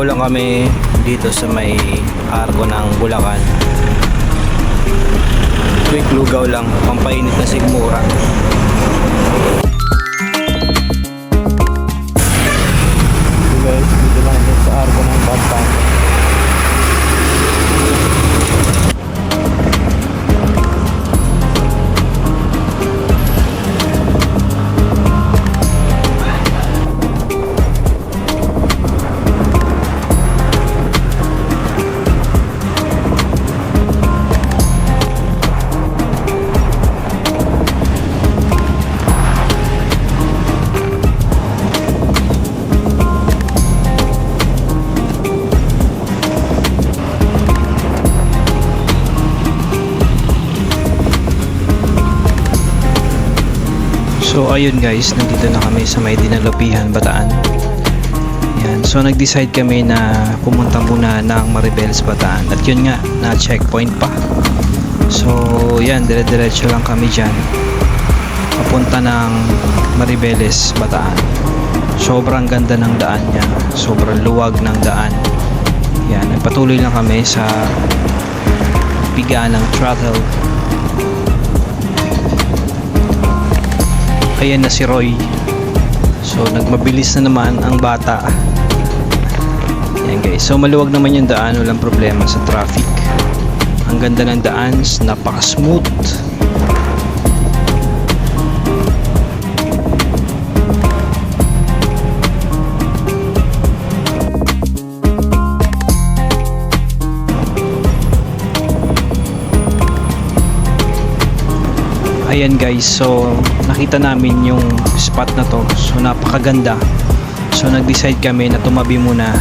lugaw lang kami dito sa may arko ng Bulacan. Quick lugaw lang, pampainit na sigmura. So guys, dito lang din sa arko ng Bulacan. So ayun guys, nandito na kami sa may Dinalupihan, Bataan. Yan. So nag-decide kami na pumunta muna ng Maribeles, Bataan. At yun nga, na checkpoint pa. So yan, dire-diretso lang kami dyan. Papunta ng Maribeles, Bataan. Sobrang ganda ng daan niya. Sobrang luwag ng daan. Yan, nagpatuloy lang kami sa pigaan ng throttle. Ayan na si Roy. So nagmabilis na naman ang bata. Ayan guys. So maluwag naman yung daan, walang problema sa traffic. Ang ganda ng daan, napaka-smooth. Ayan guys, so nakita namin yung spot na to. So napakaganda. So nag-decide kami na tumabi muna,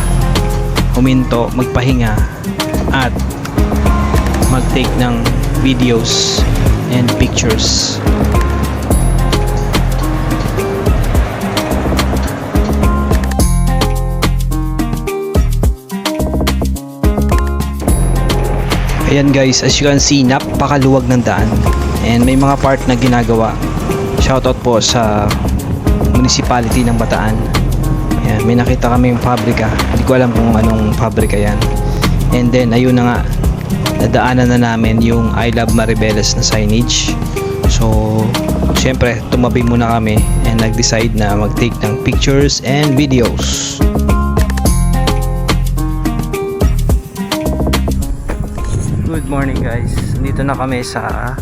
huminto, magpahinga at mag-take ng videos and pictures. Ayan guys, as you can see, napakaluwag ng daan. And may mga part na ginagawa. Shoutout po sa municipality ng Bataan. Ayan, may nakita kami yung pabrika. Hindi ko alam kung anong pabrika yan. And then ayun na nga, nadaanan na namin yung I Love Maribeles na signage. So syempre tumabi muna kami and nag-decide na mag-take ng pictures and videos. Good morning guys. Dito na kami sa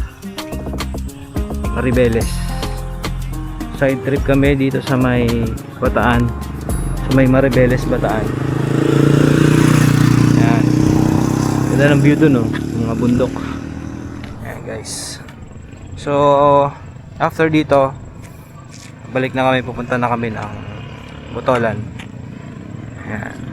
Maribeles. Side trip kami dito sa may Bataan, sa may Maribeles, Bataan. Ayan. Ganda ng view dun, oh, mga bundok. Ayan guys. So after dito, balik na kami, pupunta na kami ng Botolan. Ayan.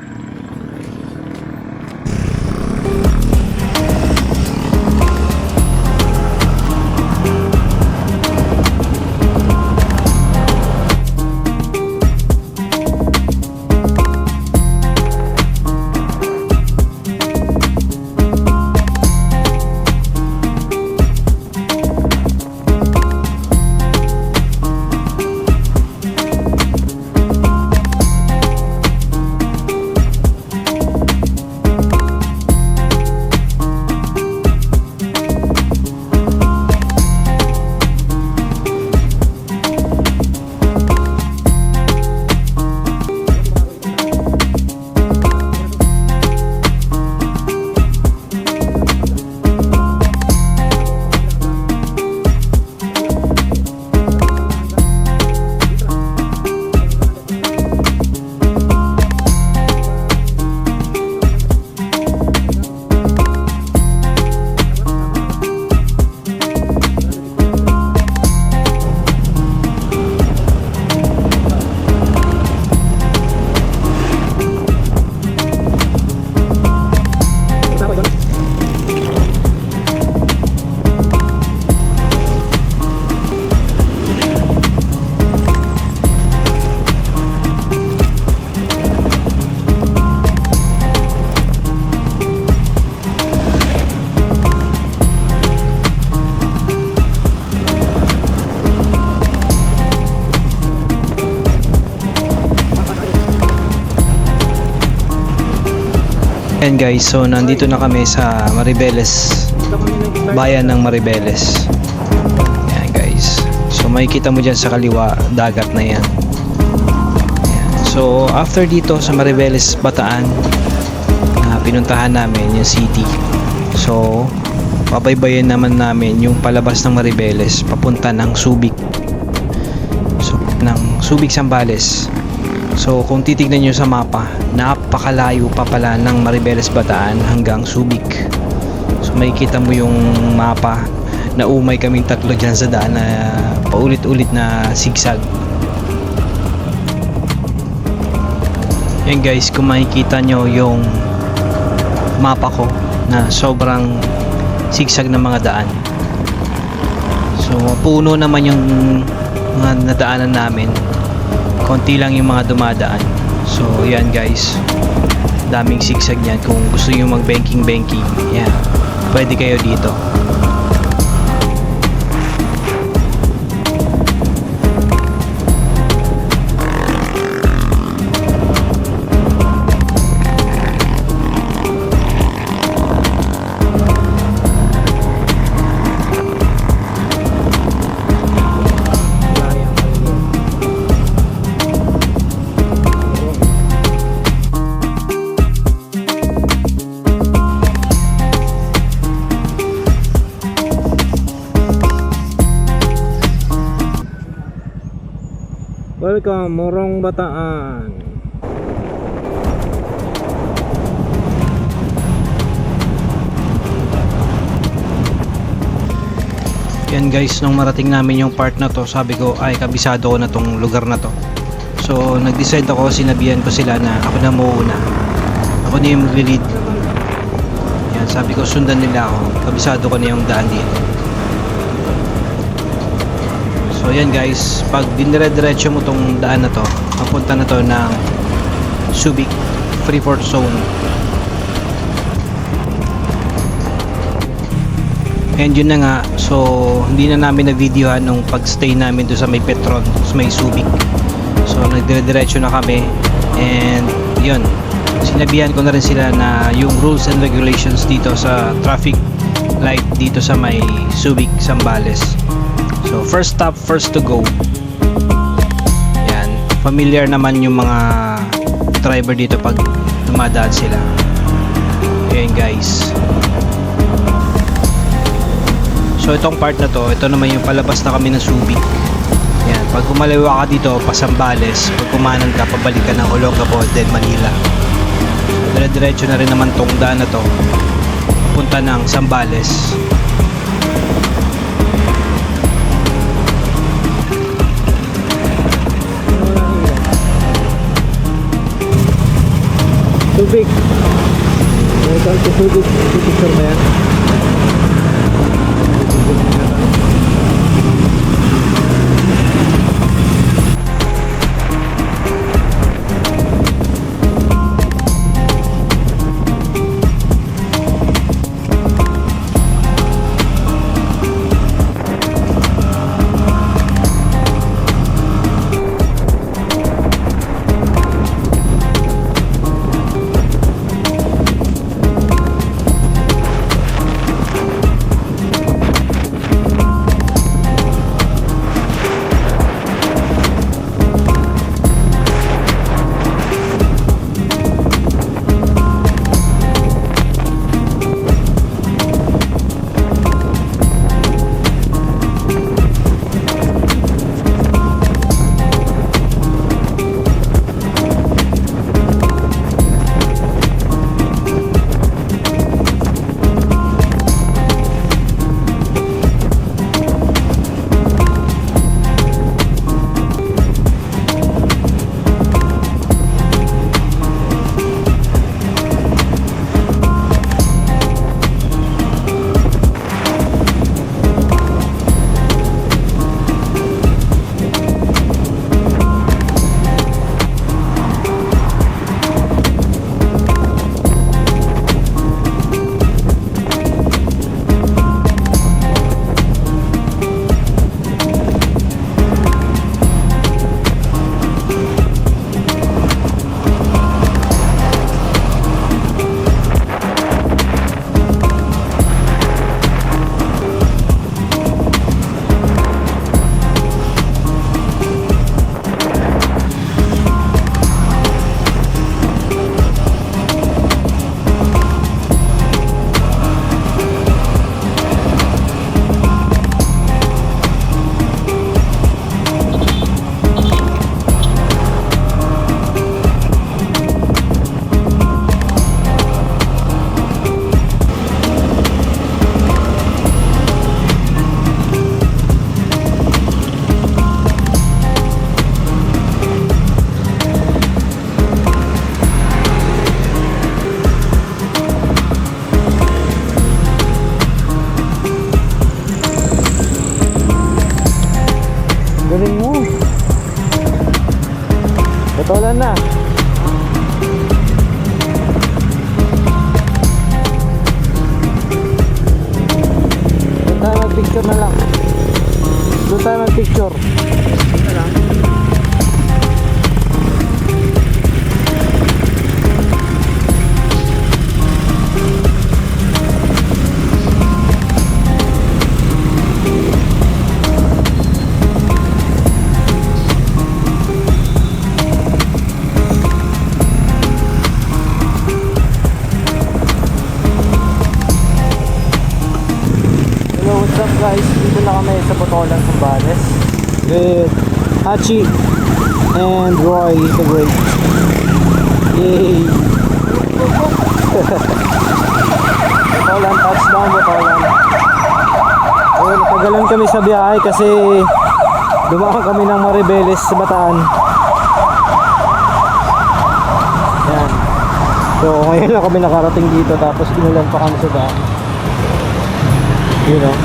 Ayan guys, so nandito na kami sa Maribeles, bayan ng Maribeles. Ayan guys, so makikita mo dyan sa kaliwa, dagat na yan. Ayan. So after dito sa Maribeles, Bataan, pinuntahan namin yung city. So pabaybayin naman namin yung palabas ng Maribeles papunta ng Subic. So ng Subic, Zambales. So kung titignan nyo sa mapa, napakalayo pa pala ng Maribeles, Bataan hanggang Subic. So makikita mo yung mapa na umay kaming tatlo dyan sa daan na paulit-ulit na sigsag. Yan guys, kung makikita nyo yung mapa ko na sobrang sigsag ng mga daan. So puno naman yung mga nadaanan namin, konti lang yung mga dumadaan. So yan guys, daming sigsag niyan. Kung gusto nyo mag banking, yan, pwede kayo dito. Welcome, Morong Bataan. Yan guys, nung marating namin yung part na to, sabi ko ay kabisado ko na tong lugar na to. So nag-decide ako, sinabihan ko sila na ako na muna, ako na yung mag-lead. Yan, sabi ko sundan nila ako, kabisado ko na yung daan dito. So yan guys, pag dinire-diretso mo tong daan na to, papunta na to ng Subic Freeport Zone. And yun na nga, so hindi na namin na-videohan nung pag-stay namin doon sa may Petron, sa may Subic. So nagdire-diretso na kami, and yun, sinabihan ko na rin sila na yung rules and regulations dito sa traffic light dito sa may Subic, Zambales. So first stop, first to go. Yan, familiar naman yung mga driver dito pag dumadaan sila. Ayan guys. So itong part na to, ito naman yung palabas na kami ng Subic. Yan, pag kumaliwa ka dito pa Zambales, pag kumanan ka, pabalik ka ng Olongapo, then Manila. So dire-diretso na rin naman tong daan na to, punta ng Zambales. Subic. Welcome to Subic. Picture na yan. Umulan na. Doon tayo mag-picture na lang. Doon tayo mag-picture. Dito lang. Hello, what's up guys? Dito na kami sa Botolan, Zambales with Hachi and Roy the Great. Yay! Botolan, touchdown Botolan. Ayun, natagalan kami sa biyahe kasi dumaan kami ng Maribeles sa Bataan. Yan. So ngayon lang kami nakarating dito tapos inulan pa kami sa daan. You know.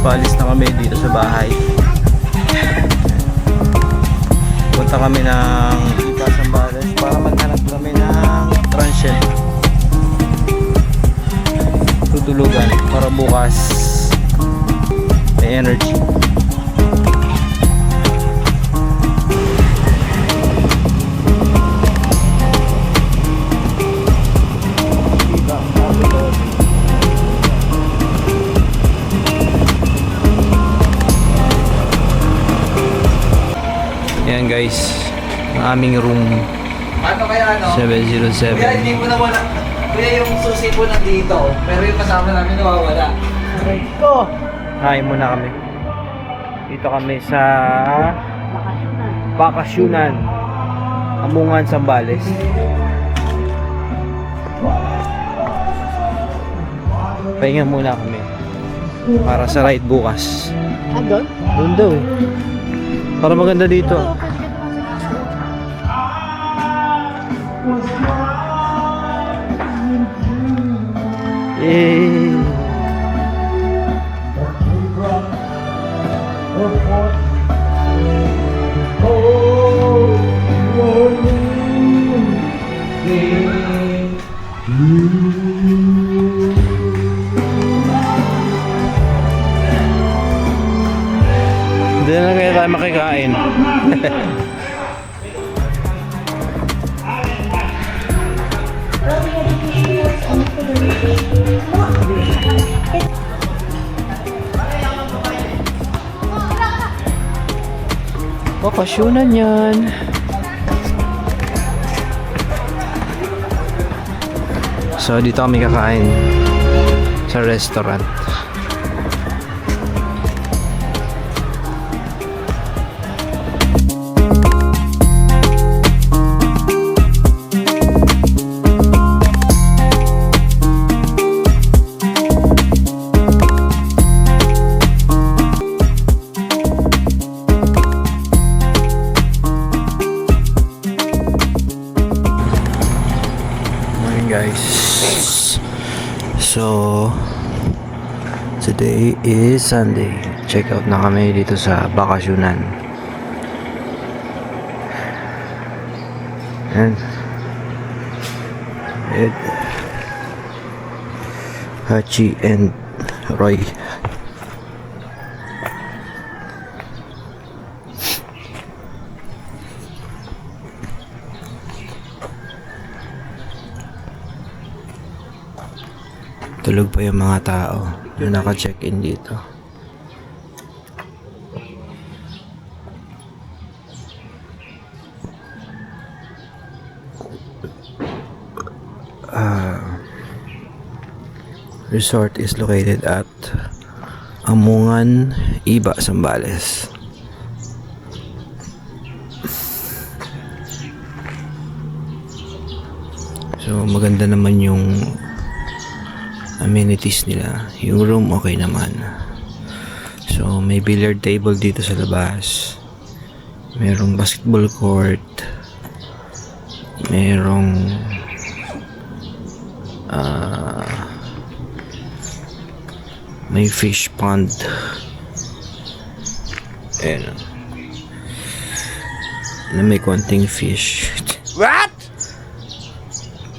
Paalis na kami dito sa bahay. Punta kami ng Ipa, Zambales para maghanap kami ng transient tutulugan para bukas may energy. Yan guys, ang aming room Ano kaya ano? 707. Kuya, hindi po nawala. Kuya, yung susi po nandito. Pero yung kasama namin nawawala. Ko. Kain muna kami. Dito kami sa Bakasyunan, Amungan, Zambales. Pahinga muna kami para sa ride bukas. Doon? Doon daw eh. Para maganda dito. Eh. Hindi na kaya tayo makikain. Pasyunan yan. So dito kami kakain sa restaurant. So, today is Sunday. Check out na kami dito sa Bakasyunan. And Ed, Hachi, and Roy. Tulog pa yung mga tao na naka-check-in dito. Resort is located at Amungan, Iba, Zambales. So maganda naman yung amenities nila. Yung room okay naman. So may billiard table dito sa labas. Merong basketball court. Merong may fish pond. Ayan. Na may konting fish. What?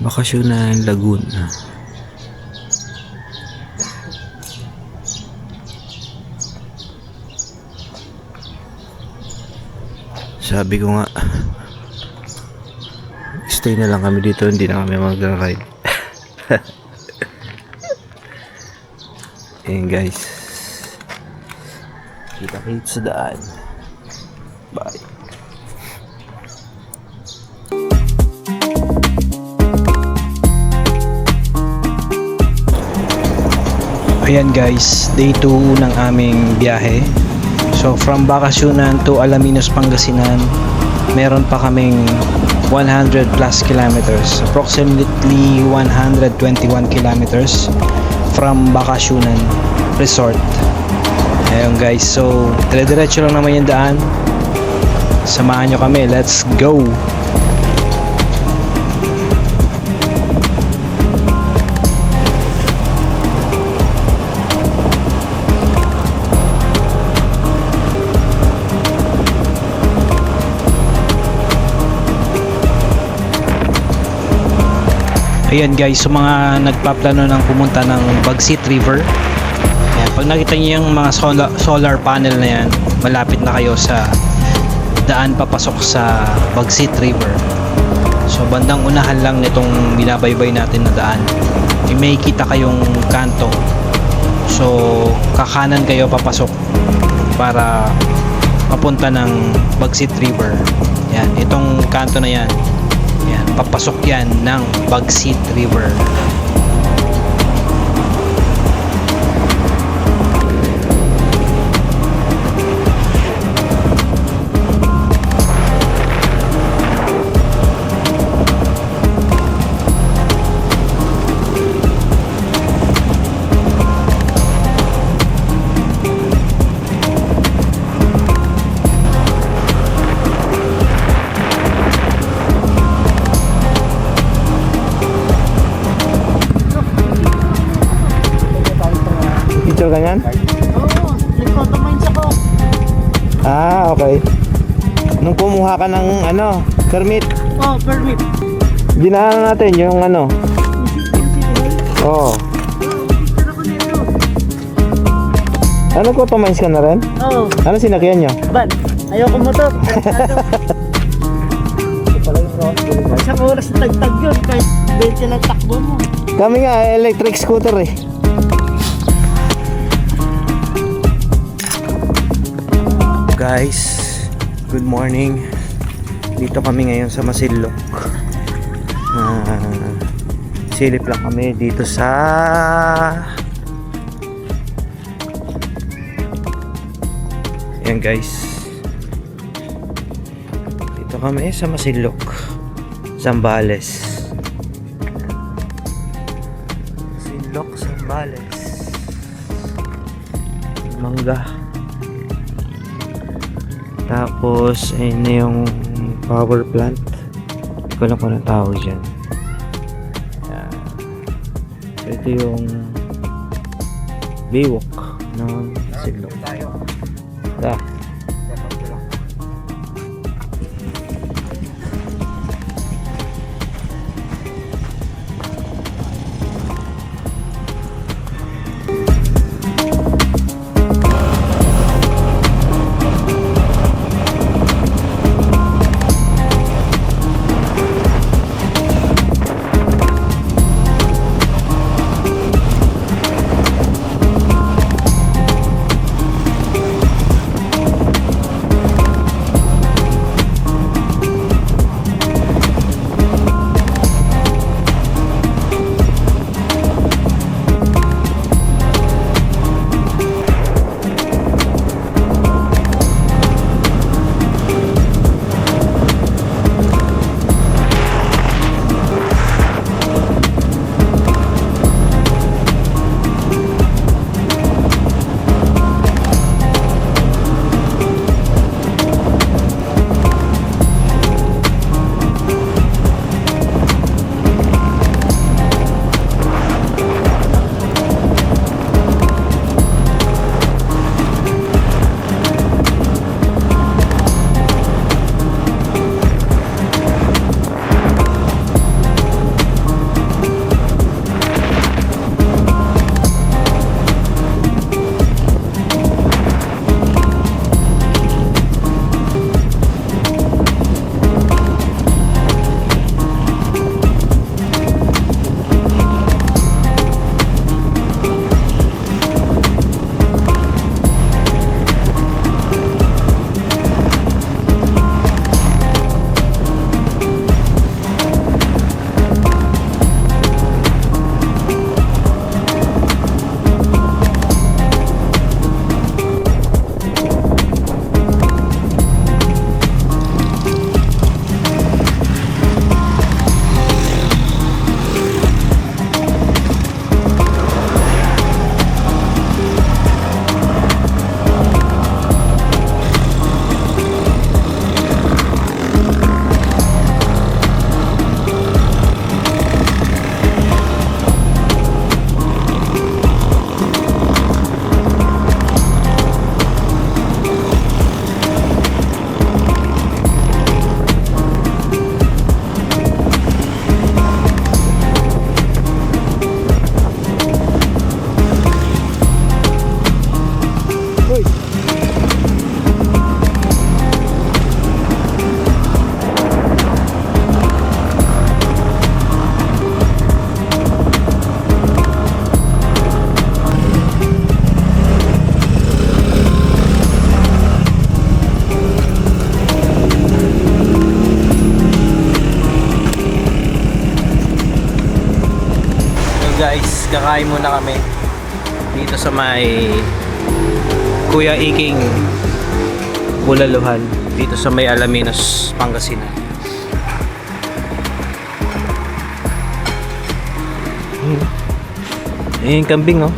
Bakasyunan Laguna. Sabi ko nga, stay na lang kami dito, hindi na kami mag-ride. Ayan guys, kita-kits sa daan. Bye. Ayan guys, day 2 ng aming biyahe. So from Bakasyunan to Alaminos, Pangasinan, meron pa kaming 100 plus kilometers, approximately 121 kilometers from Bakasyunan Resort. Ayun guys, so dire-diretso lang naman yung daan. Samahan nyo kami, let's go! Ayan guys, so mga nagpaplano ng pumunta ng Bagsit River, ayan, pag nakita niyo yung mga solar panel na yan, malapit na kayo sa daan papasok sa Bagsit River. So bandang unahan lang nitong binabaybay natin na daan, may kita kayong kanto. So kakanan kayo papasok para papunta ng Bagsit River. Yan, itong kanto na yan. Yan, papasok yan ng Bagsit River. Ganyan? Oo, nag-automines ako. Ah, okay. Nung kumuha ka ng ano, permit, Oh, permit. dinaanan natin yung ano. Oo. Picture ako nito. Ano ko, pamines ka na rin? Oo, Ano sinakyan nyo? ban. Ayoko motor. Isang oras na tagtag yun, kahit 20 lang takbo mo. Kami nga, electric scooter eh. Guys, good morning. Dito kami ngayon sa Masinloc. Silip lang kami dito sa ayan guys, dito kami sa Masinloc, Zambales. Masinloc, Zambales. Mangga. Tapos, ayun na yung power plant. Hindi ko lang kung anong tawag dyan. So ito yung Baywalk ng Silog. Tayo. Da. Guys, kakain muna kami dito sa may Kuya Iking Bulaluhan, dito sa may Alaminos, Pangasinan. Ayun yung kambing, oh.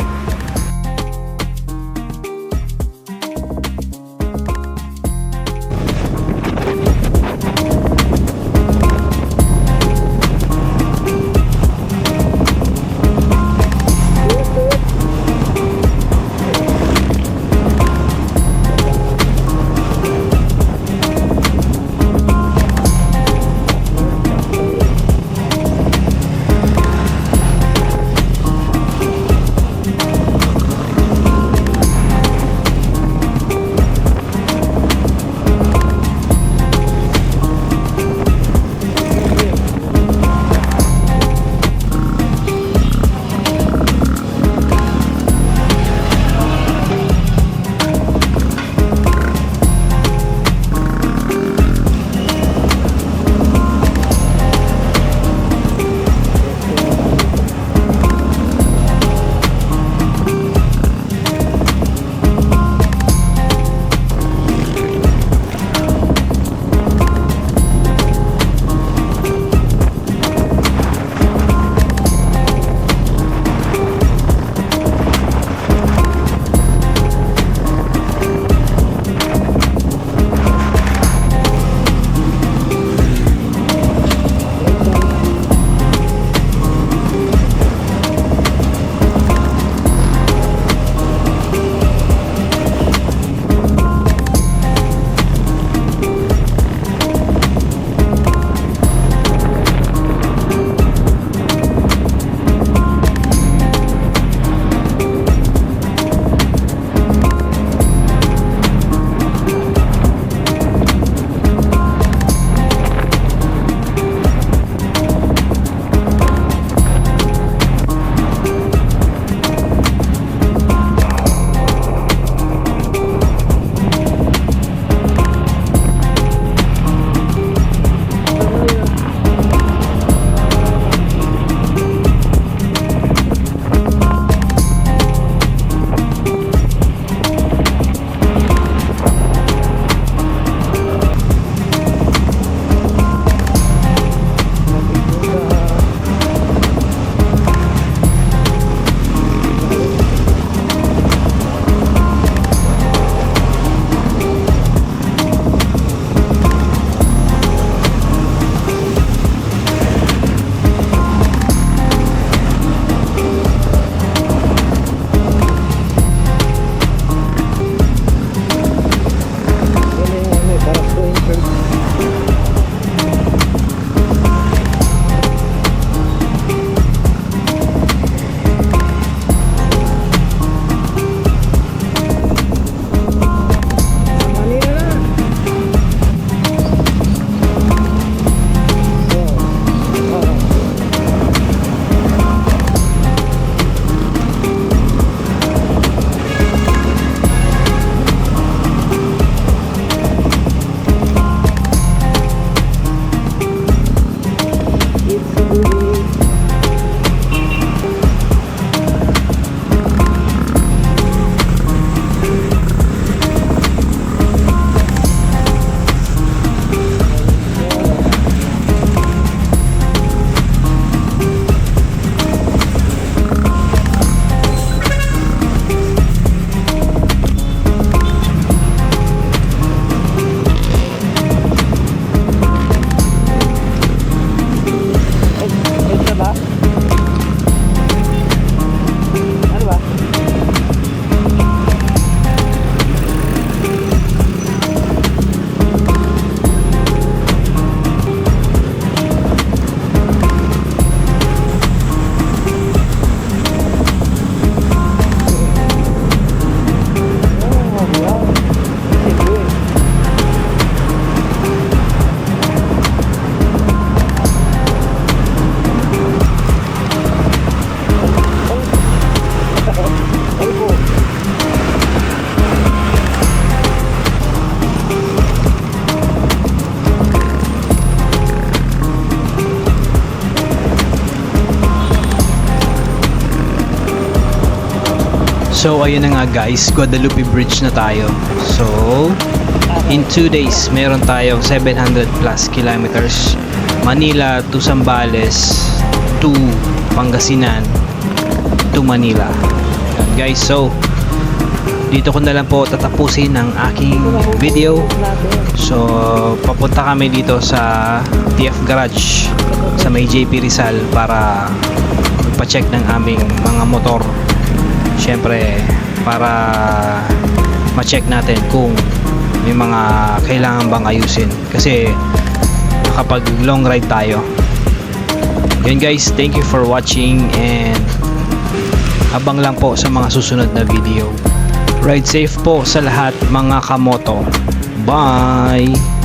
So ayun na nga guys, Guadalupe Bridge na tayo. So in 2 days meron tayong 700 plus kilometers, Manila to Zambales to Pangasinan to Manila. Yan guys, so dito ko na lang po tatapusin ang aking video. So papunta kami dito sa TF Garage sa may JP Rizal para magpa-check ng aming mga motor, syempre para ma-check natin kung may mga kailangan bang ayusin kasi kapag long ride tayo. Yun guys, thank you for watching and abang lang po sa mga susunod na video. Ride safe po sa lahat mga kamoto. Bye!